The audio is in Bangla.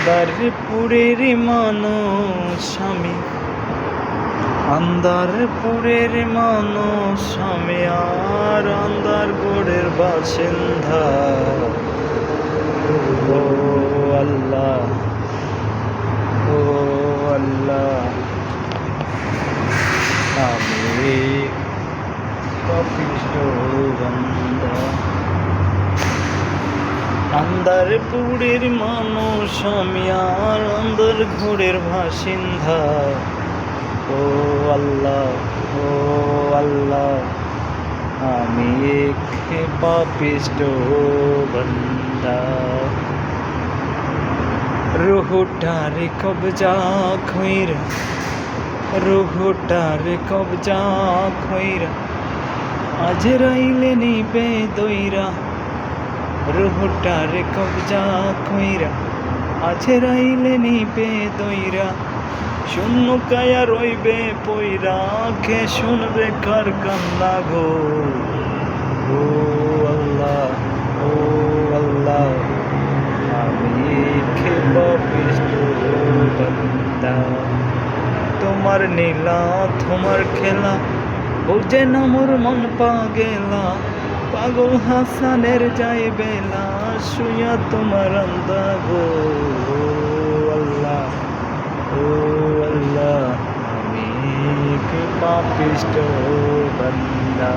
আন্দারপুরের মানুষ আমি, আন্দারপুরের মানুষ আমি, আর আন্দারগড়ের বাসিন্দা। ও আল্লাহ, ও আল্লাহ, আমি পাপিষ্ঠ বান্দা। আন্দারপুরের মানুষ আমি, আর আন্দারগড়ের বাসিন্দা। ও আল্লাহ, ও আল্লাহ, আমি এক পাপিষ্ঠ বান্দা। রুহটারে কবজা খইরা, রুহটারে কবজা খইরা, আজরাইলে নিবে দইরা। রুহটারে কবজা খইরা, আজরাইলে নিবে দইরা। শূন্য কায়া রইবে পইরা, কে শুনবে কার কান্না গো। ও আল্লাহ, ও আল্লাহ, আমি কে পাপিষ্ঠ বান্দা। তোমার নীলা, তোমার খেলা বুঝে না মোর মন পাগেলা। পাগল হাসানের যাই বেলা, শুয়া তোমার আন্দা গো। আল্লাহ, ও আল্লাহ, আমি কে পাপিষ্ঠ বান্দা।